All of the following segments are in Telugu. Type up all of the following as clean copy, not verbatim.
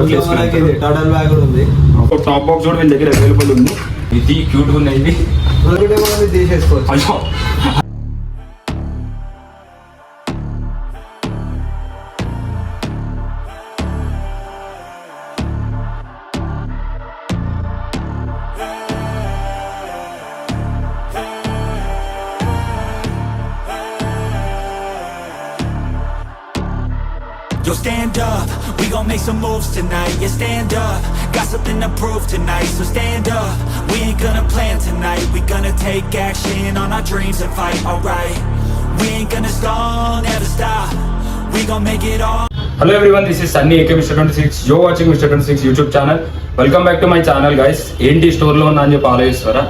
టోటల్ బ్యాగ్ కూడా ఉంది. టాప్ బాక్స్ కూడా వీళ్ళ దగ్గర అవైలబుల్ ఉంది. ఇది క్యూట్ గా ఉన్నాయి. తీసేసుకోవచ్చు. అయ్యో Yo, stand up, we gon' make some moves tonight. Yeah, stand up, got something to prove tonight. So stand up, we ain't gonna plan tonight. We gonna take action on our dreams and fight, alright. We ain't gonna stall, never stop. We gon' make it all. Hello everyone, this is Sunny aka Mr. 26. You're watching Mr. 26 YouTube channel. Welcome back to my channel guys. ఏంటి స్టోర్ లో ఉన్నా అని చెప్పి ఆలోచిస్తారా?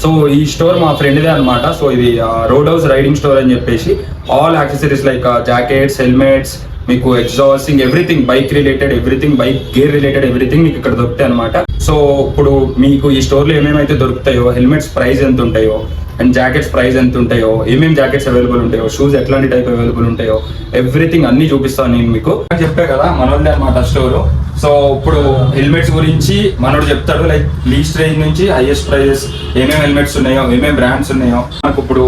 సో ఈ స్టోర్ మా ఫ్రెండ్దే అనమాట. సో ఇది రోడ్ హౌస్ రైడింగ్ స్టోర్ అని చెప్పేసి all accessories like jackets, helmets, మీకు exhausting, everything bike related, everything bike gear related everything మీకు ఇక్కడ దొరుకుతాయి అనమాట. సో ఇప్పుడు మీకు ఈ స్టోర్లో ఏమేమైతే దొరుకుతాయో, హెల్మెట్స్ ప్రైస్ ఎంత ఉంటాయో అండ్ జాకెట్స్ ప్రైస్ ఎంత ఉంటాయో, ఏమేమి జాకెట్స్ అవైలబుల్ ఉంటాయో, షూస్ ఎట్లాంటి టైప్ అవైలబుల్ ఉంటాయో, ఎవ్రీథింగ్ అన్ని చూపిస్తాను నేను మీకు. చెప్పే కదా మనోళ్ళే అనమాట స్టోరు. సో ఇప్పుడు హెల్మెట్స్ గురించి మనోడు చెప్తాడు, లైక్ లీస్ట్ రేంజ్ నుంచి హైయెస్ట్ ప్రైజెస్ ఏమేమి హెల్మెట్స్ ఉన్నాయో, ఏమేమి బ్రాండ్స్ ఉన్నాయో, నాకు ఇప్పుడు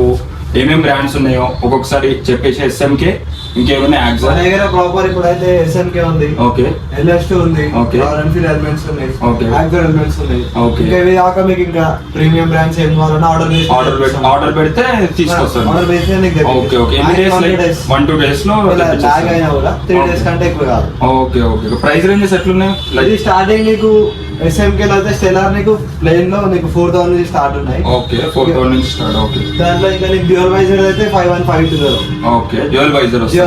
ఏమేమి బ్రాండ్స్ ఉన్నాయో ఒక్కొక్కసారి చెప్పేసి. ఎస్ఎంకే ఇంకేమైనా దగ్గర ప్రాపర్ ఇప్పుడు అయితే ఎస్ఎంకే ఉంది, ఓకే, ఎల్ఎస్2 ఉంది, ఓకే, రాయల్ ఎన్ఫీల్డ్ హెల్మెట్స్ ఉన్నాయి, ఓకే, యాక్సర్ హెల్మెట్స్ ఉన్నాయి, ఓకే. ఇంకా ఇవి కాక మీకు ఇంకా ప్రీమియం బ్రాండ్స్ ఏం కావాలన్నా ఆర్డర్ పెడితే తీసుకొస్తాను. ఆర్డర్ పెడితే నీకు ఓకే ఓకే. ఎన్ని డేస్? 1-2 డేస్ లో లాగ్ అయినా కూడా 3 డేస్ కంటే ఎక్కువ కాదు. Okay okay. ప్రైస్ రేంజెస్ ఎట్లున్నాయి? ఇది స్టార్టింగ్ నీకు ఎస్ఎంకే లో అయితే స్టెల్లార్ నీకు ప్లేన్ లో నీకు 4000 నుంచి స్టార్ట్ ఉన్నాయి. ఓకే, 4000 నుంచి స్టార్ట్. ఓకే. దాంట్లో ఇంకా నీకు డ్యూయల్ వైజర్ అయితే 5150. ఓకే, డ్యూయల్ వైజర్ వస్తుంది.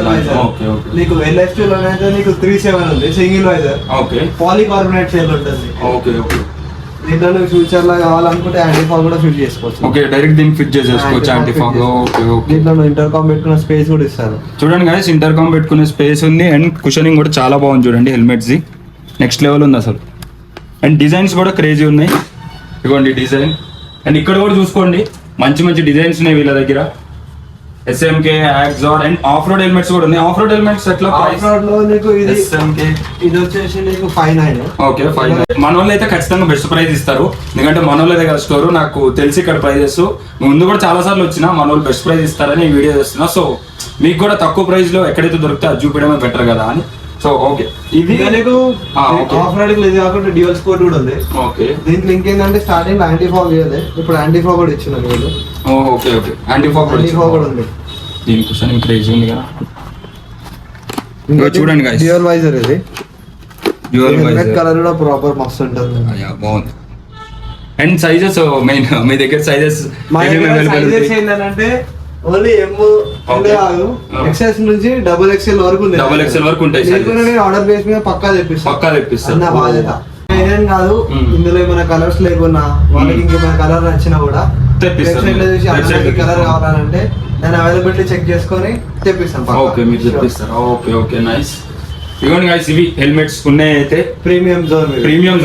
Okay okay. నీకు ఎల్ఎస్2 లో అయితే నీకు 37 ఉంది single visor. Okay. Polycarbonate shell ఉంటుంది. Okay okay. దీంట్లో నువ్వు ఫ్యూచర్ లో కావాలనుకుంటే యాంటీ ఫాగ్ కూడా ఫిట్ చేసుకోవచ్చు. ఓకే, డైరెక్ట్ దీనికి ఫిట్ చేసేసుకోవచ్చు యాంటీ ఫాగ్. Okay okay. దీంట్లో నువ్వు ఇంటర్కామ్ పెట్టుకున్న స్పేస్ కూడా ఇస్తారు. చూడండి గైస్, ఇంటర్కామ్ పెట్టుకునే స్పేస్ ఉంది అండ్ కుషనింగ్ కూడా చాలా బాగుంది. చూడండి హెల్మెట్స్ ది నెక్స్ట్ లెవెల్ ఉంది అసలు. అండ్ డిజైన్స్ కూడా క్రేజీ ఉన్నాయి. ఇదిగోండి డిజైన్. అండ్ ఇక్కడ కూడా చూసుకోండి, మంచి మంచి డిజైన్స్ ఉన్నాయి వీళ్ళ దగ్గర. SMK, Axor and off road helmets కూడా ఉన్నాయి. ఆఫ్ రోడ్ హెల్మెట్స్ ఎట్లా? ఆఫ్ రోడ్ లో నీకు ఇది ఎస్ఎంకే ఇది వచ్చేసి నీకు 59. ఓకే, 59. మన వాళ్ళు అయితే ఖచ్చితంగా బెస్ట్ ప్రైస్ ఇస్తారు, ఎందుకంటే మన వాళ్ళ దగ్గర స్టోర్ నాకు తెలిసి ఇక్కడ ప్రైజెస్ ముందు కూడా చాలా సార్లు వచ్చినా మన వాళ్ళు బెస్ట్ ప్రైస్ ఇస్తారని వీడియో చేస్తున్నా. సో మీకు కూడా తక్కువ ప్రైస్ లో ఎక్కడైతే దొరికితే అది చూపించడమే బెటర్ కదా అని. సో ఓకే, ఇది నీకు ఆఫ్ రోడ్ ఇది కాకుండా డ్యూయల్ స్పోర్ట్ కూడా ఉంది. ఓకే. దీంట్లో ఇంకేంటంటే స్టార్టింగ్ యాంటీ ఫాగ్ ఇవ్వలేదు, ఇప్పుడు యాంటీ ఫాగ్ కూడా ఇచ్చినారు వీళ్ళు. Okay okay. యాంటీ ఫాగ్ కూడా ఉంది. దీనికోసం క్రేజీ ఉంది కదా. చూడండి గైస్, డ్యూయల్ వైజర్ ఇది. డ్యూయల్ వైజర్ కలర్ కూడా ప్రాపర్ మస్తు ఉంటుంది. బాగుంది. అండ్ సైజెస్ మెయిన్ మీ దగ్గర సైజెస్ ఏంటంటే ఓన్లీ కాదు, ఎక్సెస్ నుంచి XXL వరకు ఉంది. XXL వరకు ఉంటాయి. ఆర్డర్ బేస్ మీద పక్కా తెప్పిస్తాను నా బాధ్యత. ఏం కాదు, ఇందులో ఏమైనా కలర్స్ లేకున్నా వాళ్ళకి ఇంకేమైనా కలర్ నచ్చినా కూడా కలర్ కావాలంటే నేను అవైలబిలిటీ చెక్ చేసుకొని తెప్పిస్తాను. ఓకే, మీరు తెప్పిస్తారు. Okay okay, nice. ఇవన్నీ గైస్, ఇవి హెల్మెట్స్ ఉన్నాయి అయితే ప్రీమియం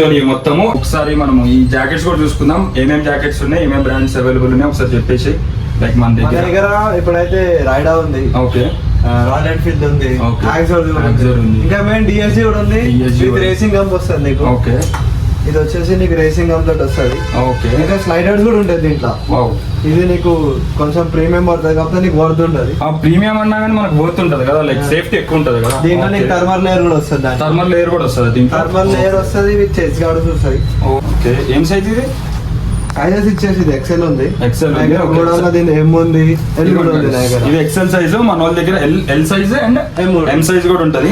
జోన్ ఇవి మొత్తము. ఒకసారి మనము ఈ జాకెట్స్ కూడా చూసుకుందాం, ఏమేమి జాకెట్స్ ఉన్నాయి, ఏమేమి బ్రాండ్స్ అవైలబుల్ ఉన్నాయి ఒకసారి చెప్పేసి. లైక్ మన దగ్గర ఇప్పుడైతే రైడా ఉంది, ఓకే, రాయల్ ఎన్ఫీల్డ్ ఉంది, యాక్సార్ ఉంది, ఇంకా మెయిన్ డిఎస్జీ కూడా ఉంది. రేసింగ్ గమ్ వస్తుంది నీకు. ఓకే, ఇది వచ్చేసి నీకు రేసింగ్ గమ్ తోటి వస్తుంది. ఓకే. ఇంకా స్లైడర్స్ కూడా ఉంటుంది దీంట్లో. ఇది నీకు కొంచెం ప్రీమియం పడుతుంది కాబట్టి నీకు వర్త్ ఉంటుంది. ప్రీమియం అన్నా కానీ మనకు వర్త్ ఉంటుంది కదా, లైక్ సేఫ్టీ ఎక్కువ ఉంటుంది కదా. దీంట్లో నీకు థర్మల్ లేయర్ కూడా వస్తుంది. థర్మల్ లేయర్ కూడా వస్తుంది. థర్మల్ లేయర్ వస్తుంది విత్ చెస్ట్ గార్డ్స్ వస్తుంది. ఓకే. ఏం సైజ్ ఇది? సైజెస్ ఇచ్చేసి ఇది ఎక్సెల్ ఉంది, ఎక్సెల్ దీని ఎం ఉంది, ఎల్ కూడా ఉంది. ఇది ఎక్సెల్ సైజ్, మన వాళ్ళ దగ్గర L size and M size కూడా ఉంటుంది.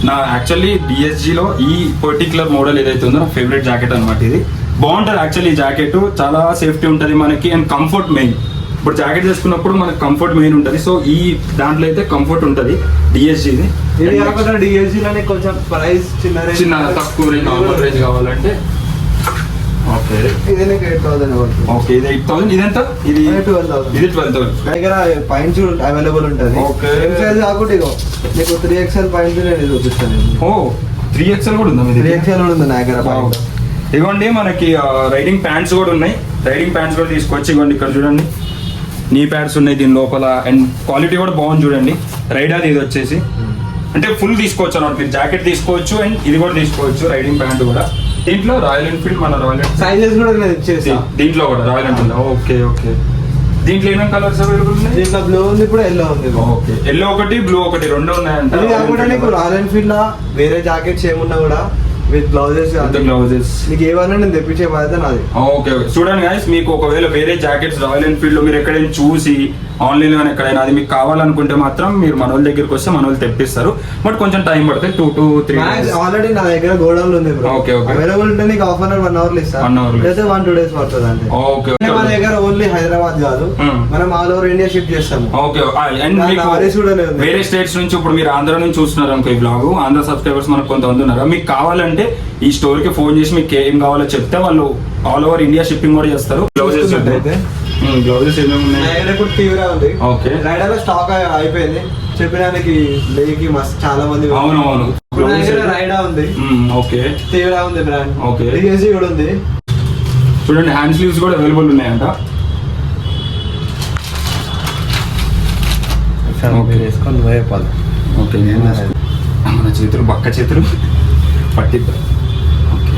నా యాక్చువల్లీ డిఎస్జీలో ఈ పర్టికులర్ మోడల్ ఏదైతే ఉందో నా ఫేవరెట్ జాకెట్ అనమాట. ఇది బాగుంటుంది యాక్చువల్లీ. ఈ జాకెట్ చాలా సేఫ్టీ ఉంటుంది మనకి అండ్ కంఫర్ట్ మెయిన్. ఇప్పుడు జాకెట్ చేసుకున్నప్పుడు మనకి కంఫర్ట్ మెయిన్ ఉంటుంది. సో ఈ దాంట్లో అయితే కంఫర్ట్ ఉంటుంది డిఎస్జీది. ఇది కాకుండా డిఎస్జీలోనే కొంచెం ప్రైస్ చిన్న తక్కువ రేంజ్, నార్మల్ రేంజ్ కావాలంటే ఓకే, ఇది నీకు 8000 పడుతుంది. ఓకే, ఇది 8000. ఇదెంత? ఇది 12,000. దగ్గర పాయింట్స్ అవైలబుల్ ఉంటుంది. ఓకే. సైజ్ కాకుండా ఇగో నీకు 3XL పాయింట్ నేను చూపిస్తాను. ఓ 3XL కూడా ఉందా? 3XL కూడా ఉంది నా దగ్గర. ఇవ్వండి, మనకి రైడింగ్ ప్యాంట్స్ కూడా ఉన్నాయి. రైడింగ్ ప్యాంట్స్ కూడా తీసుకొచ్చి ఇవ్వండి. ఇక్కడ చూడండి, నీ ప్యాడ్స్ ఉన్నాయి దీని లోపల అండ్ క్వాలిటీ కూడా బాగుంది. చూడండి రైడాది ఇది వచ్చేసి అంటే ఫుల్ తీసుకోవచ్చు అన్నమాట. మీరు జాకెట్ తీసుకోవచ్చు అండ్ ఇది కూడా తీసుకోవచ్చు, రైడింగ్ ప్యాంట్ కూడా. దీంట్లో రాయల్ ఎన్ఫీల్డ్ మన రాయల్ ఎన్ఫీల్డ్ సైజెస్ కూడా నేను ఇచ్చేసా దీంట్లో కూడా రాయల్ ఎన్ఫీల్డ్. Okay okay. దీంట్లో ఏమేమి కలర్స్ అవైలబుల్ ఉన్నాయి? దీంట్లో బ్లూ ఉంది, ఇప్పుడు ఎల్లో ఉంది. ఓకే, ఎల్లో ఒకటి బ్లూ ఒకటి రెండు ఉన్నాయంట. ఇది కాకుండా నీకు రాయల్ ఎన్ఫీల్డ్ వేరే జాకెట్స్ ఏమున్నా కూడా విత్ గ్లౌజెస్ నీకు ఏమన్నా నేను తెప్పించే బాధ్యత నాది. Okay okay. చూడండి గైస్, మీకు ఒకవేళ వేరే జాకెట్స్ రాయల్ ఎన్ఫీల్డ్ లో మీరు ఎక్కడైనా చూసి ఆన్లైన్ లో ఎక్కడైనా అది మీకు కావాలనుకుంటే మాత్రం మీరు మన వాళ్ళ దగ్గరికి వస్తే మన వాళ్ళు తెప్పిస్తారు. బట్ కొంచెం టైం పడుతుంది, 2 to 3 days. ఆల్రెడీ నా దగ్గర గోడౌన్ ఉంది బ్రో. Okay okay. అవైలబుల్ ఉంటే నీకు హాఫ్ అన్ అవర్ 1 అవర్ ఇస్తా. 1 hour లేదా 1-2 days పడుతుంది అంటే. ఓకే. మన దగ్గర ఓన్లీ హైదరాబాద్ కాదు, మనం ఆల్ ఓవర్ ఇండియా షిఫ్ట్ చేస్తాము. ఓకే. అండ్ వేరే స్టేట్స్ నుంచి ఇప్పుడు మీరు ఆంధ్ర నుంచి చూస్తున్నారు అనుకో ఈ బ్లాగ్, ఆంధ్ర సబ్స్క్రైబర్స్ మనకు కొంతమంది ఉన్నారు. మీకు కావాలంటే ఈ స్టోర్ కి ఫోన్ చేసి మీకు ఏం కావాలో చెప్తే వాళ్ళు ఆల్ ఓవర్ ఇండియా షిప్పింగ్ కూడా చేస్తారు. గ్లౌజెస్ గ్లౌజెస్ ఏమేమి ఉన్నాయి? ఇప్పుడు తీవ్ర ఉంది. ఓకే. రైడర్ లో స్టాక్ అయిపోయింది, చెప్పడానికి లేకి మస్తు చాలా మంది. అవునవును. రైడా ఉంది, ఓకే. తీవ్ర ఉంది బ్రాండ్, ఓకే. డిఎస్సి కూడా ఉంది. చూడండి, హ్యాండ్ స్లీవ్స్ కూడా అవైలబుల్ ఉన్నాయంట. వేసుకొని వేపాలి. ఓకే, మన చేతులు బక్క చేతులు పట్టిద్దాం. ఓకే,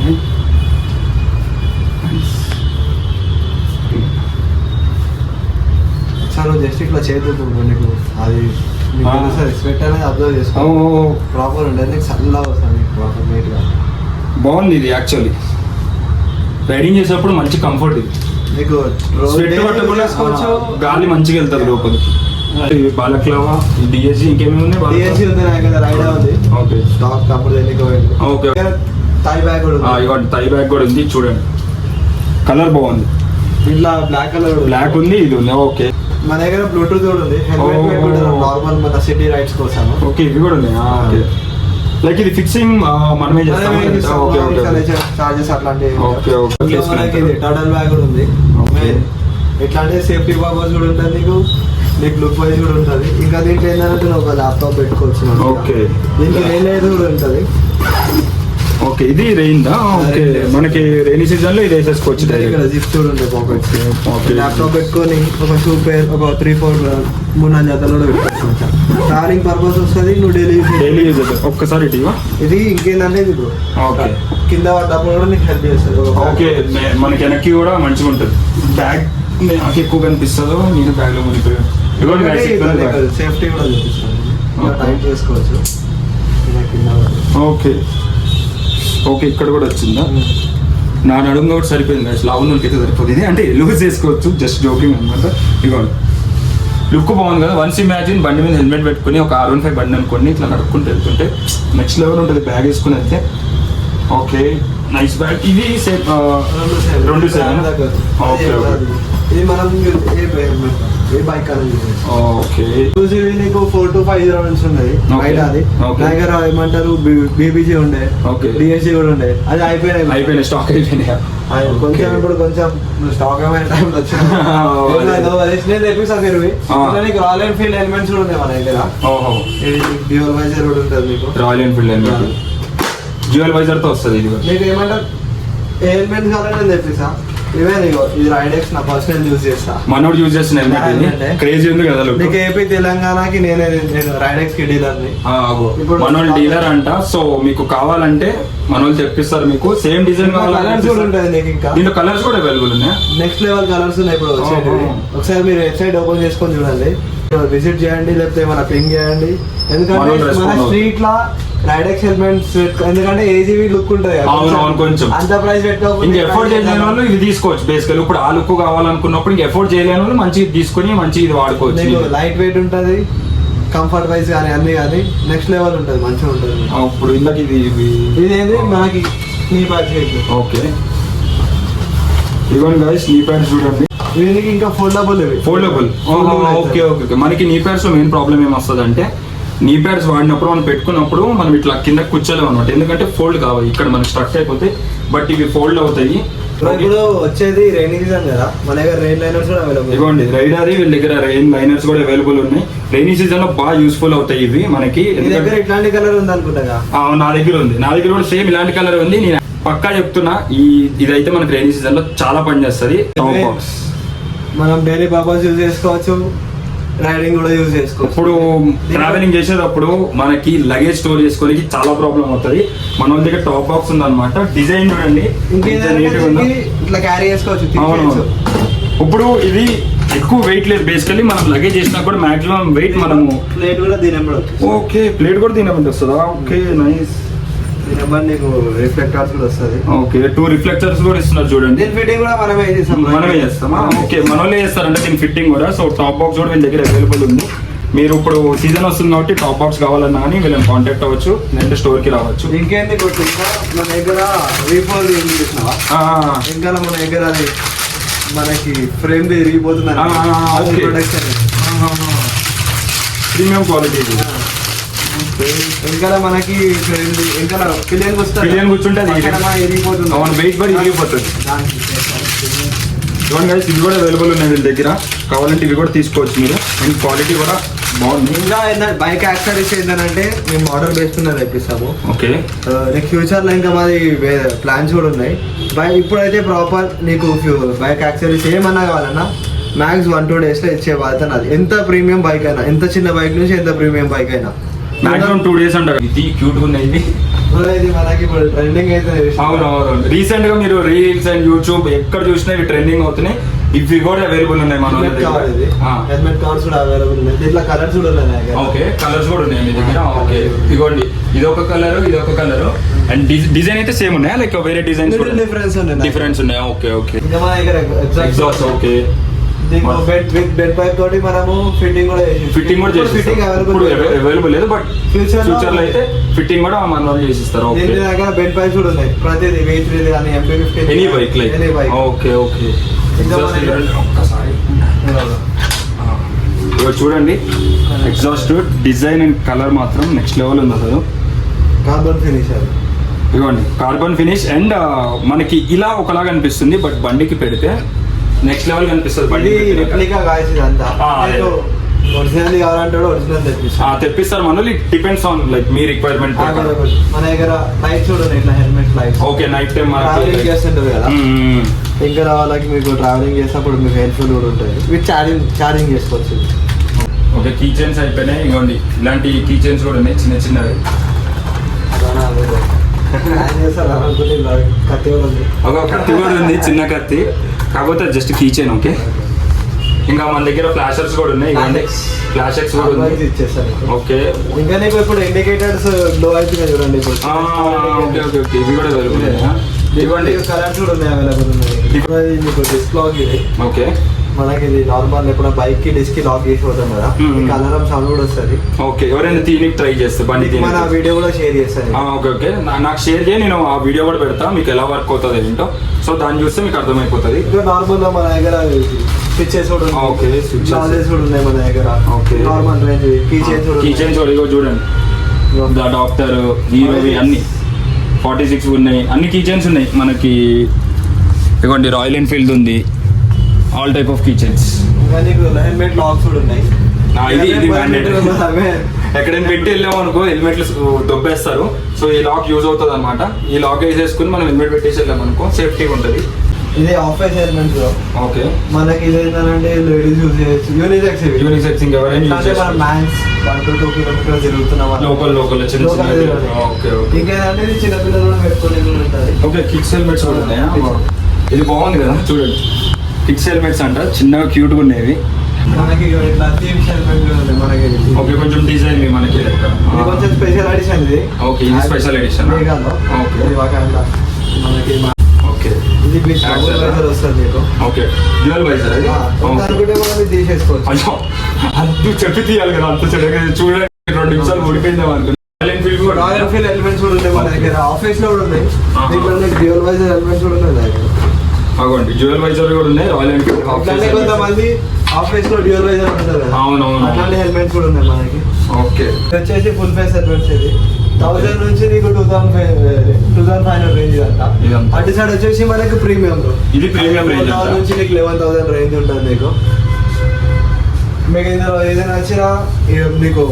నువ్వు జస్ట్ ఇట్లా చేతులు నీకు అది స్వెట్ అనేది అబ్జర్వ్ చేసుకో. ప్రాపర్ ఉండేది నీకు చల్లగా వస్తుంది, ప్రాపర్ నీట్ గా బాగుంది. ఇది యాక్చువల్లీ రైడింగ్ చేసేటప్పుడు మంచి కంఫర్ట్. ఇది నీకు స్వెట్ పట్టకుండా గాలి మంచిగా వెళ్తుంది లోపలికి. బాలక్లావా, డిఎస్జీ, ఇంకేమేమి ఉన్నాయి? డిఎస్జీ ఉంది, నా దగ్గర రైడా ఉంది. ఓకే, స్టాక్ తప్పుడు ఓకే. థై బ్యాగ్ కూడా ఉంది. థై బ్యాగ్ కూడా ఉంది. చూడండి, కలర్ బాగుంది. ఇట్లా బ్లాక్ కలర్ బ్లాక్ ఉంది, ఇది ఉంది. ఓకే, మన దగ్గర బ్లూటూత్ కూడా ఉంది. నార్మల్ మన సిటీ రైడ్స్ కోసం. ఓకే, ఇవి కూడా ఉన్నాయి. ఓకే, లైక్ ఇది ఫిక్సింగ్ మనమే చేస్తాం. చార్జెస్ అట్లాంటివి. Okay okay. మనకి ఇది టర్టల్ బ్యాగ్ కూడా ఉంది. ఎట్లాంటి సేఫ్టీ పర్పస్ కూడా ఉంటుంది, నీకు లుక్ వైజ్ కూడా ఉంటుంది. ఇంకా దీంట్లో ఏంటంటే నువ్వు ఒక ల్యాప్టాప్ పెట్టుకోవచ్చు. ఓకే, దీనికి రైన్ కూడా ఉంటుంది. ఓకే, ఇది రెయిన్దా? ఓకే, మనకి రెయినీ సీజన్ లో ఇది వేసేసుకోవచ్చు. ఇక్కడ జిప్స్ కూడా ఉంటాయి పాకెట్స్. ల్యాప్టాప్ పెట్టుకొని ఒక షూ పేర్ ఒక 3-4 జతలు కూడా పెట్టుకోవచ్చు. ట్రావెలింగ్ పర్పస్ వస్తుంది, నువ్వు డైలీ యూజ్ ఒక్కసారి ఇది ఇంకేందంటే ఇది బ్రో. ఓకే, కింద పడ్డప్పుడు కూడా నీకు హెల్ప్ చేస్తుంది. ఓకే, మనకి వెనక్కి కూడా మంచిగా ఉంటుంది. బ్యాగ్ నాకు ఎక్కువ కనిపిస్తుందో నేను బ్యాగ్ లో మునిపోయాను. సేఫ్టీ కూడా చూపిస్తాను, టైట్ చేసుకోవచ్చు. ఓకే ఓకే, ఇక్కడ కూడా వచ్చిందా? నా నడుము కూడా సరిపోయింది. లాభం అయితే సరిపోతుంది. ఇది అంటే లూజ్ చేసుకోవచ్చు, జస్ట్ జోకింగ్ అనమాట. ఇవ్వండి, లుక్ బాగుంది కదా. వన్స్ ఇమాజిన్ బండి మీద హెల్మెట్ పెట్టుకుని ఒక R15 బండి అనుకోండి, ఇట్లా నడుపుకుంటూ వెళ్తుంటే నెక్స్ట్ లెవెల్ ఉంటుంది. బ్యాగ్ వేసుకుని అయితే ఓకే, నైస్ బ్యాగ్. ఇది 2-7. Okay okay. ఇది మనం ఏ బైక్ అనేది ఓకే, నీకు 4 to 5 రౌండ్స్ ఉన్నాయి బయట. అది దగ్గర ఏమంటారు బీబీజీ ఉండే, డిఎస్జీ కూడా ఉండే. అది అయిపోయినాయి, స్టాక్ అయిపోయినాయి. కొంచెం ఇప్పుడు కొంచెం స్టాక్ అయిపోయిన టైంలో వచ్చింది తెప్పిస్తా. నీకు రాయల్ ఎన్ఫీల్డ్ హెల్మెట్స్ కూడా ఉన్నాయి మన దగ్గర. డ్యూయల్ వైజర్ కూడా ఉంటుంది మీకు. Royal Enfield helmet dual visor తో వస్తుంది. ఇది నీకు ఏమంటారు హెల్మెట్ కావాలని నేను తెప్పిస్తా. ఇది రైడెక్స్ నా పర్సనల్ యూజ్ చేస్తా. మనోడు యూజ్ చేస్తున్నా, క్రేజీ ఉంది కదా. నీకు ఏపీ తెలంగాణకి నేను రైడెక్స్ కి డీలర్ ని. మనోళ్ళు డీలర్ అంట. సో మీకు కావాలంటే మనోళ్ళు తెప్పిస్తారు. మీకు సేమ్ డిజైన్ కలర్స్ కూడా ఉంటుంది. నీకు ఇంకా దీంట్లో కలర్స్ కూడా అవైలబుల్ ఉన్నాయి. నెక్స్ట్ లెవెల్ కలర్స్ ఉన్నాయి ఇప్పుడు వచ్చేది. ఒకసారి మీరు వెబ్సైట్ ఓపెన్ చేసుకొని చూడండి, విజిట్ చేయండి, లేకపోతే మన పింగ్ చేయండి. ఎందుకంటే మన స్ట్రీట్ లా రైడెక్స్ హెల్మెట్స్ ఎందుకంటే ఏజీవీ లుక్ ఉంటుంది కొంచెం అంత ప్రైస్ పెట్టుకోవాలి. ఇంకా ఎఫోర్డ్ చేయలేని వాళ్ళు ఇది తీసుకోవచ్చు. బేసికల్ ఇప్పుడు ఆ లుక్ కావాలనుకున్నప్పుడు ఇంకా ఎఫోర్డ్ చేయలేని వాళ్ళు మంచిగా తీసుకుని మంచి ఇది వాడుకోవచ్చు. లైట్ వెయిట్ ఉంటుంది, కంఫర్ట్ వైజ్ కానీ అన్ని కానీ నెక్స్ట్ లెవెల్ ఉంటుంది, మంచిగా ఉంటుంది. ఇప్పుడు ఇందాక ఇదేంటి మనకి నీ ప్యాడ్స్. ఓకే, ఇవన్నీ గైస్ నీ ప్యాడ్స్ చూడండి. దీనికి ఇంకా ఫోల్డబుల్ ఫోల్డబుల్. Okay okay. మనకి నీ ప్యాడ్స్ లో మెయిన్ ప్రాబ్లం ఏమొస్తుంది అంటే నీ ప్యాడ్స్ వాడినప్పుడు మనం పెట్టుకున్నప్పుడు మనం ఇట్లా కింద కూర్చోలేము అనమాట. ఎందుకంటే ఫోల్డ్ కావాలి, ఇక్కడ మనకి స్ట్రక్ అయిపోతే. బట్ ఇవి ఫోల్డ్ అవుతాయి. ఇప్పుడు వచ్చేది రైనీ సీజన్ కదా, మన దగ్గర రెయిన్ లైనర్స్ కూడా అవైలబుల్. ఇవ్వండి, రైడర్ వీళ్ళ దగ్గర రెయిన్ లైనర్స్ కూడా అవైలబుల్ ఉన్నాయి. రైనీ సీజన్ లో బాగా యూస్ఫుల్ అవుతాయి ఇవి మనకి. దగ్గర ఇట్లాంటి కలర్ ఉంది అనుకుంటా. నా దగ్గర ఉంది, నా దగ్గర కూడా సేమ్ ఇలాంటి కలర్ ఉంది. నేను పక్కా చెప్తున్నా, ఇదైతే మనకి రైనీ సీజన్ లో చాలా పని చేస్తుంది. మనం డైలీ పర్పస్ యూజ్ చేసుకోవచ్చు. రైడింగ్ కూడా యూజ్ చేసుకోవచ్చు. ఇప్పుడు ట్రావెలింగ్ చేసేటప్పుడు మనకి లగేజ్ స్టోర్ చేసుకోనికి చాలా ప్రాబ్లం అవుతుంది. మన వాళ్ళ దగ్గర టాప్ బాక్స్ ఉందన్నమాట. డిజైన్ చూడండి ఇంకేంటంటే ఇట్లా క్యారీ చేసుకోవచ్చు. అవును. ఇప్పుడు ఇది ఎక్కువ వెయిట్ లేదు. బేసికల్లీ మనం లగేజ్ చేసినా కూడా మాక్సిమం వెయిట్ మనము ప్లేట్ కూడా దీని ఓకే ప్లేట్ కూడా దీని వస్తుందా? Okay nice. నీకు రిఫ్లెక్టర్స్ కూడా వస్తుంది. ఓకే 2 రిఫ్లెక్టర్స్ కూడా ఇస్తున్నారు చూడండి. దీని ఫిట్టింగ్ కూడా మనమే చేస్తామా? ఓకే మన వాళ్ళే చేస్తారంటే దీని ఫిట్టింగ్ కూడా. సో టాప్ బాక్స్ కూడా వీళ్ళ దగ్గర అవైలబుల్ ఉంది. మీరు ఇప్పుడు సీజన్ వస్తుంది కాబట్టి టాప్ బాక్స్ కావాలన్నా కానీ వీళ్ళని కాంటాక్ట్ అవ్వచ్చు, లేదంటే స్టోర్ కి రావచ్చు. ఇంకేంటి ఇంకా మన దగ్గర రీఫోల్ చూసినావా? ఇంకా మన దగ్గర అది మనకి ఫ్రేమ్ విరిగిపోతుంది. Premium quality. ఇంకా మనకి ఇంకా పిలియన్ కూర్చుంటే విరిగిపోతుంది. వెయిట్ బడి విరిగిపోతుంది. చూడండి గైస్, ఇవి కూడా అవైలబుల్ ఉన్నాయి వీళ్ళ దగ్గర. కావాలంటే ఇవి కూడా తీసుకోవచ్చు మీరు. అండ్ క్వాలిటీ కూడా బాగుంది. ఇంకా ఏంటంటే బైక్ యాక్సరీస్ ఏంటంటే మేము ఆర్డర్ బేస్తున్నది తెప్పిస్తాము. ఓకే నెక్స్ట్ ఫ్యూచర్ లో ఇంకా మాది ప్లాన్స్ కూడా ఉన్నాయి. ఇప్పుడైతే ప్రాపర్ నీకు బైక్ యాక్సరీస్ ఏమన్నా కావాలన్నా మ్యాక్స్ 1-2 days లో ఇచ్చే బాధ్యత నాది. ఎంత ప్రీమియం బైక్ అయినా, ఎంత చిన్న బైక్ నుంచి ఎంత ప్రీమియం బైక్ అయినా మాక్సిమం 2 days అంటారు. ఇది క్యూట్ ఉన్నాయి. ఇది మనకి ఇప్పుడు ట్రెండింగ్ అయితే. అవునవును. రీసెంట్ గా మీరు రీల్స్ అండ్ యూట్యూబ్ ఎక్కడ చూసినా ఇవి ట్రెండింగ్ అవుతున్నాయి. ఇవి కూడా అవైలబుల్ ఉన్నాయి మన హెల్మెట్ కవర్స్ కూడా అవైలబుల్ ఉన్నాయి. దీంట్లో కలర్స్ కూడా ఉన్నాయి. ఓకే కలర్స్ కూడా ఉన్నాయి మీ దగ్గర. ఓకే ఇదిగోండి, ఇది ఒక కలర్, ఇది ఒక కలర్. అండ్ డిజైన్ అయితే సేమ్ ఉన్నాయా లేక వేరే డిజైన్స్ డిఫరెన్స్ ఉన్నాయా? Okay okay. ఇంకా మన దగ్గర ఎగ్జాస్ట్. ఓకే బెడ్ పైప్ తోటి మనము ఫిట్టింగ్ కూడా అవైలబుల్ లేదు, బట్ ఫ్యూచర్ లో అయితే ఫిట్టింగ్ కూడా మన వాళ్ళు చేసిస్తారు. దగ్గర బెడ్ పైప్స్ కూడా ఉన్నాయి. ప్రతిది V3 కానీ MP50 any bike like. Okay okay. చూడండి ఎగ్జాస్ట్ డిజైన్ అండ్ కలర్ మాత్రం నెక్స్ట్ లెవెల్ ఉంది అసలు. కార్బన్ ఫినిష్ ఇదిగోండి కార్బన్ ఫినిష్. అండ్ మనకి ఇలా ఒకలాగా అనిపిస్తుంది, బట్ బండికి పెడితే నెక్స్ట్ లెవెల్ కనిపిస్తుంది. ఒరిజినల్ కావాలంటే ఒరిజినల్ తెప్పిస్తారు మన వాళ్ళు. Depends on like me requirement. మన దగ్గర లైట్స్ కూడా ఇట్లా helmet lights. Okay night time travelling చేస్తుంటారు కదా, ఇంకా వాళ్ళకి మీకు ట్రావెలింగ్ చేసినప్పుడు మీకు హెల్ప్ఫుల్ కూడా ఉంటుంది. మీరు ఛార్జింగ్ చేసుకోవచ్చు. ఓకే కీ చైన్స్ అయిపోయినాయి. ఇవ్వండి ఇలాంటి కీ చైన్స్ కూడా ఉన్నాయి చిన్న చిన్నవి. కత్తి కూడా ఉంది, చిన్న కత్తి, కాకపోతే జస్ట్ కీ చైన్. ఓకే ఇంకా మన దగ్గర ఫ్లాషర్స్ కూడా ఉన్నాయి. ఫ్లాషర్స్ కూడా ఉన్నాయి. ఓకే ఇంకా నీకు ఇప్పుడు ఇండికేటర్స్ లో అయితే చూడండి. ఓకే ఓకే ఓకే ఇవి కూడా అవైలబుల్. ఇవ్వండి కలర్స్ కూడా ఉన్నాయి, అవైలబుల్ ఉన్నాయి. మీకు డిస్క్ లాక్ ఇది. ఓకే మనకి ఇది నార్మల్ ఎప్పుడు బైక్ కి డిస్క్ లాక్ చేసి పోతాం కదా, కలర్ సౌండ్ కూడా వస్తుంది. ఓకే ఎవరైనా తీనికి ట్రై చేస్తే బండి మన వీడియో కూడా షేర్ చేస్తాను. ఓకే ఓకే నాకు షేర్ చేయి, నేను ఆ వీడియో కూడా పెడతా మీకు ఎలా వర్క్ అవుతుంది ఏంటో. సో దాన్ని చూస్తే మీకు అర్థమైపోతుంది. ఇంకా నార్మల్ గా మన దగ్గర స్విచ్చెస్ కూడా ఉన్నాయి. ఓకే స్విచ్చెస్ కూడా ఉన్నాయి మన దగ్గర. Okay normal range key chains కూడా చూడండి. డాక్టర్ హీరోవి అన్ని 46 ఉన్నాయి. అన్ని కీ చైన్స్ ఉన్నాయి మనకి. ఇదిగోండి రాయల్ ఎన్ఫీల్డ్ ఉంది. All type of key chains. Helmet locks కూడా ఉన్నాయి. ఇది మ్యాండేటరీ. ఎక్కడైనా పెట్టి వెళ్ళాము అనుకో హెల్మెట్లు దొబ్బేస్తారు. సో ఈ లాక్ యూజ్ అవుతుంది అనమాట. ఈ లాక్ వేసేసుకుని మనం హెల్మెట్ పెట్టేసి వెళ్ళాం అనుకో సేఫ్టీగా ఉంటుంది. ఇది ఆఫ్ వైస్ హెల్మెట్. ఓకే మనకి ఇది ఏంటంటే లేడీస్ యూజ్ చేయొచ్చు. యూనిసెక్స్ ఎవరైనా మ్యాక్స్ 1-2 kilometers తిరుగుతున్నాం లోకల్ చిన్న ఓకే ఓకే. ఇంకేంటంటే ఇది చిన్నపిల్లలు కూడా పెట్టుకునే ఉంటుంది. ఓకే కిడ్స్ హెల్మెట్స్ కూడా ఉన్నాయా? ఇది బాగుంది కదా చూడండి. కిడ్స్ హెల్మెట్స్ అంట చిన్నగా క్యూట్గా ఉండేవి. మనకి ఓకే కొంచెం డిజైన్ మనకి కొంచెం స్పెషల్ ఎడిషన్ ఇది. ఓకే ఇది స్పెషల్ ఎడిషన్. ఓకే ఇది వస్తుంది మీకు. ఓకే డ్యూయల్ వైజర్ అది అనుకుంటే మనం తీసేసుకోవచ్చు. అయ్యో అది చెప్పి తీయాలి కదా అంత చూడండి 2 నిమిషాలు ఊడిపోయిందాం అనుకో. రాయల్ ఎన్ఫీల్డ్ హెల్మెట్స్ కూడా ఉన్నాయి మన దగ్గర. ఆఫీస్ లో కూడా ఉన్నాయి. డ్యూయల్ వైజర్ హెల్మెట్స్ కూడా ఉన్నాయి. అగోండి డ్యూయల్ వైజర్ కూడా ఉన్నాయి. రాయల్ ఎన్ఫీల్డ్ కొంతమంది ఆఫీస్ లో డ్యూయల్ వైజర్ ఉంటుంది కదా, అవునవును అట్లాంటి హెల్మెట్స్ కూడా ఉన్నాయి మనకి. ఓకే వచ్చేసి ఫుల్ ఫేస్ హెల్మెట్స్. ఇది 1000 నుంచి నీకు 2500 రేంజ్ అంతా. అటు సైడ్ వచ్చేసి మనకి ప్రీమియం. ఇది ప్రీమియం రేంజ్ నుంచి నీకు 11,000 రేంజ్ ఉంటుంది నీకు. మీకు ఇందులో ఏదైనా వచ్చినా మీకు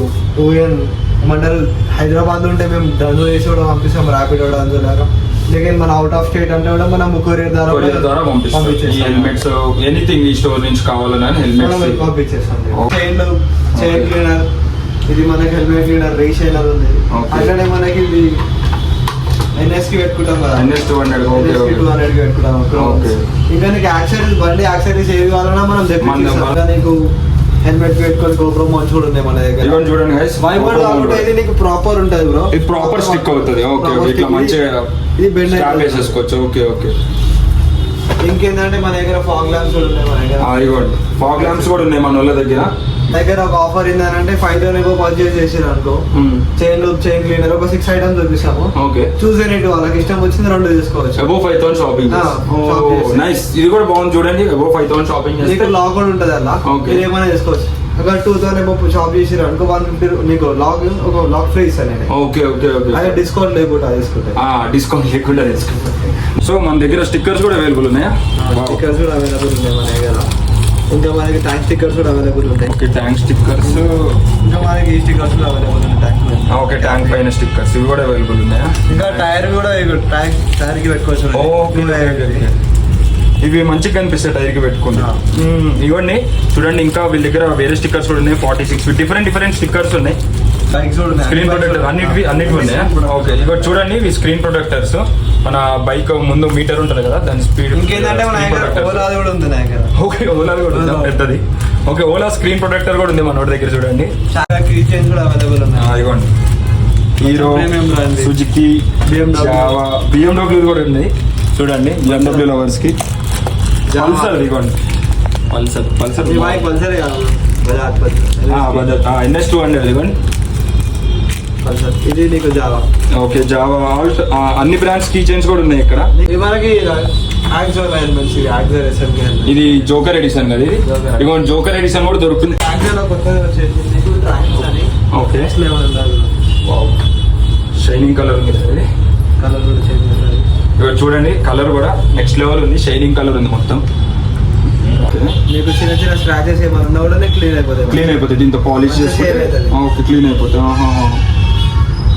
ఏమంటారు హైదరాబాద్ ఉంటే మేము ధను వేసి కూడా పంపిస్తాం. ర్యాపిడో అందులాగా లేకపోతే మన అవుట్ ఆఫ్ స్టేట్ అంటే కూడా మనం కొరియర్ ద్వారా పంపిస్తాం. ఈ హెల్మెట్స్ ఎనీథింగ్ ఈ స్టోర్ నుంచి కావాలని హెల్మెట్స్ పంపించేస్తాం. చైన్ క్లీనర్, ఇది మనకి హెల్మెట్ క్లీనర్, రీషైనర్ ఉంది. అట్లనే మనకి ఇది NS కి పెట్టుకుంటాం కదా, NS 200 కి పెట్టుకుంటాం. ఇంకా నీకు యాక్సరీస్, బండి యాక్సరీస్ ఏవి కావాలన్నా మనం తెప్పించేస్తాం. నీకు హెల్మెట్ పెట్టుకొని GoPro మౌంట్స్ కూడా ఉన్నాయి మన దగ్గర. ఇవన్నీ చూడండి గైస్, వైబోర్డ్ కాకుండా ఇది నీకు ప్రాపర్ ఉంటుంది బ్రో. ఇది ప్రాపర్ స్టిక్ అవుతుంది. ఓకే ఓకే, ఇట్లా మంచిగా ఇది బెండ్ స్టాప్ వేసేసుకోవచ్చు. Okay okay. ఇంకేంటంటే మన దగ్గర ఫాగ్ ల్యాంప్స్ కూడా ఉన్నాయి. మన దగ్గర ఇవ్వండి, ఫాగ్ ల్యాంప్స్ కూడా ఉన్నాయి మన వాళ్ళ దగ్గర. ఒక ఆఫర్ ఏంటంటే 5,000 పర్చేస్ చేసారు అనుకో, చైన్ లూప్, చైన్ క్లీనర్ ఒక 6 ఐటమ్స్ చూపిస్తాము. ఓకే, చూసేనేటి వాళ్ళకి ఇష్టం వచ్చింది 2 తీసుకోవచ్చు. Above 5,000 shopping. నైస్, ఇది కూడా బాగుంది చూడండి. అబౌవ్ 5,000 షాపింగ్ చేస్తే లాక్ కూడా ఉంటుంది అలా, మీరు ఏమైనా చేసుకోవచ్చు. ఒక 2,000 షాప్ చేసారు అనుకో, 150 నీకు ఒక లాక్ ఫ్రీ ఇస్తాను. ఓకే ఓకే ఓకే, అదే డిస్కౌంట్ లేకుండా తీసుకుంటే. డిస్కౌంట్ లేకుండా తీసుకుంటా. సో మన దగ్గర స్టిక్కర్స్ కూడా అవైలబుల్ ఉన్నాయా? స్టిక్కర్స్ కూడా అవైలబుల్ ఉన్నాయి మన దగ్గర. ఇంకా మనకి ట్యాంక్ స్టిక్కర్స్ కూడా అవైలబుల్ ఉంటాయి. Okay, tank stickers. ఇంకా మనకి ఈ స్టిక్కర్స్ కూడా అవైలబుల్ ఉంటాయి. ట్యాంక్ పైన. ఓకే, ట్యాంక్ పైన స్టిక్కర్స్ ఇవి కూడా అవైలబుల్ ఉన్నాయా? ఇంకా టైర్ కూడా టైర్ కి పెట్టుకోవచ్చు. ఓకే, ఇవి మంచిగా కనిపిస్తాయి టైర్ కి పెట్టుకుంటా. ఇవన్నీ చూడండి, ఇంకా వీళ్ళ దగ్గర వేరే స్టిక్కర్స్ కూడా ఉన్నాయి. 46 డిఫరెంట్ స్టిక్కర్స్ ఉన్నాయి. స్క్రీన్ ప్రొటెక్టర్ అన్నిటివి ఉన్నాయా? ఓకే, ఇవి చూడండి, ఇవి స్క్రీన్ ప్రొటెక్టర్స్. మన బైక్ ముందు మీటర్ ఉంటుంది కదా, దాని స్పీడ్. ఇంకేంటంటే మన ఓలా కూడా ఉంది. ఓకే, ఓలా కూడా ఉంది పెద్దది. ఓకే, ఓలా స్క్రీన్ ప్రొటెక్టర్ కూడా ఉంది మన దగ్గర. చూడండి, చాలా కీ చైన్స్ కూడా అవైలబుల్ ఉన్నాయి. ఇదిగోండి, హీరో, సుజుకి, BMW కూడా ఉంది. చూడండి, BMW లవర్స్ కి. పల్సర్, ఇదిగోండి, పల్సర్ పల్సర్ బజాజ్ NS 200. ఇదిగోండి, ఇది నీకు జావా. ఓకే, జావా అన్ని బ్రాండ్స్ కీ చైన్స్ కూడా ఉన్నాయి ఇక్కడ. మనకి ఇది జోకర్ ఎడిషన్ కదా, ఇది ఇదిగోండి జోకర్ ఎడిషన్ కూడా దొరుకుతుంది. ఓకే, షైనింగ్ కలర్ ఉంది కదా, ఇది కలర్ కూడా ఇక్కడ చూడండి, కలర్ కూడా నెక్స్ట్ లెవెల్ ఉంది. షైనింగ్ కలర్ ఉంది మొత్తం. మీకు చిన్న స్క్రాచెస్ ఏమైనా ఉన్నా కూడా క్లీన్ అయిపోతుంది దీంతో పాలిష్ చేస్తే. ఓకే, క్లీన్ అయిపోతుంది.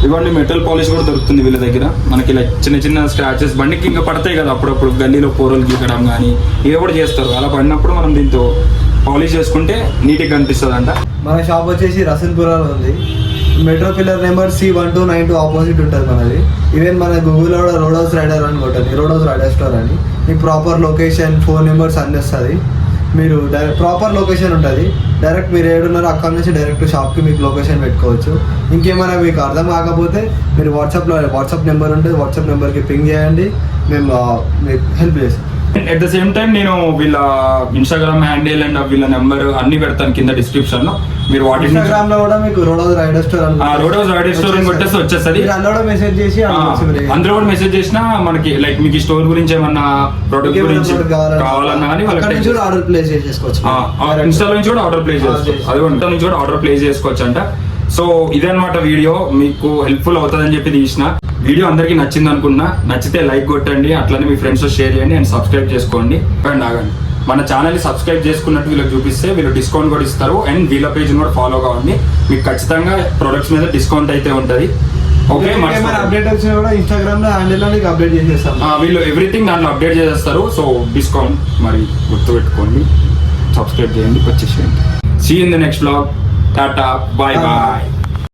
ఇవన్నీ మెటల్ పాలిష్ కూడా దొరుకుతుంది వీళ్ళ దగ్గర. మనకి ఇలా చిన్న స్క్రాచెస్ బండికి ఇంకా పడతాయి కదా, అప్పుడప్పుడు గల్లీలో పోరలు గీకడం కానీ ఇవి కూడా చేస్తారు. అలా పడినప్పుడు మనం దీంతో పాలిష్ చేసుకుంటే నీట్గా కనిపిస్తుంది అంట. మన షాప్ వచ్చేసి రసూల్పురాలో ఉంది. Metro pillar number C1292 opposite ఉంటుంది మనది. ఈవెన్ మన గూగుల్లో కూడా రోడ్ హౌస్ రైడర్ అని ఉంటుంది, రోడ్ హౌస్ రైడర్ స్టోర్ అని. మీకు ప్రాపర్ లొకేషన్, ఫోన్ నెంబర్స్ అన్నీ వస్తుంది. మీరు డైరెక్ట్ ప్రాపర్ లొకేషన్ ఉంటుంది. డైరెక్ట్ మీరు ఏడున్నారో అక్కడ నుంచి డైరెక్ట్ షాప్కి మీకు లొకేషన్ పెట్టుకోవచ్చు. ఇంకేమైనా మీకు అర్థం కాకపోతే మీరు వాట్సాప్ నెంబర్ ఉంటుంది, వాట్సాప్ నెంబర్కి పింగ్ చేయండి, మేము మీకు హెల్ప్ చేస్తాం. అట్ ద సేమ్ టైం నేను వీళ్ళ ఇన్స్టాగ్రామ్ హ్యాండిల్ అండ్ వీళ్ళ నెంబర్ అన్ని పెడతాను కింద డిస్క్రిప్షన్ లో. మీరు వాటి ఇన్స్టాగ్రామ్ లో కూడా మీకు రోడ్ హౌస్ రైడర్ స్టోర్ అని కొట్టేస్తే వచ్చేస్తుంది. అందులో మెసేజ్ చేసి అందులో కూడా మెసేజ్ చేసినా మనకి లైక్ మీకు ఈ స్టోర్ గురించి ఏమన్నా ప్రొడక్ట్ గురించి కావాలన్నా కానీ వాళ్ళకి ఆర్డర్ ప్లేస్ చేసుకోవచ్చు. ఇన్స్టా నుంచి కూడా ఆర్డర్ ప్లేస్ చేసుకోవచ్చు. అది వంట నుంచి కూడా ఆర్డర్ ప్లేస్ చేసుకోవచ్చు అంట. సో ఇదన్నమాట వీడియో, మీకు హెల్ప్ఫుల్ అవుతుందని చెప్పి తీసిన వీడియో. అందరికీ నచ్చింది అనుకున్నా. నచ్చితే లైక్ కొట్టండి, అట్లనే మీ ఫ్రెండ్స్ షేర్ చేయండి అండ్ సబ్స్క్రైబ్ చేసుకోండి. అండ్ ఆగండి, మన ఛానల్ని సబ్స్క్రైబ్ చేసుకున్నట్టు వీళ్ళకి చూపిస్తే వీళ్ళు డిస్కౌంట్ కూడా ఇస్తారు. అండ్ వీళ్ళ పేజ్ కూడా ఫాలో కావండి, మీకు ఖచ్చితంగా ప్రొడక్ట్స్ మీద డిస్కౌంట్ అయితే ఉంటుంది. ఓకే, అప్డేట్ వచ్చినా కూడా ఇన్స్టాగ్రామ్ లో హ్యాండిల్ లో అప్డేట్ చేసేస్తాం. వీళ్ళు ఎవ్రీథింగ్ దాంట్లో అప్డేట్ చేసేస్తారు. సో డిస్కౌంట్ మరి గుర్తుపెట్టుకోండి, సబ్స్క్రైబ్ చేయండి, వచ్చేసేయండి. See in the next vlog. Tata, bye bye.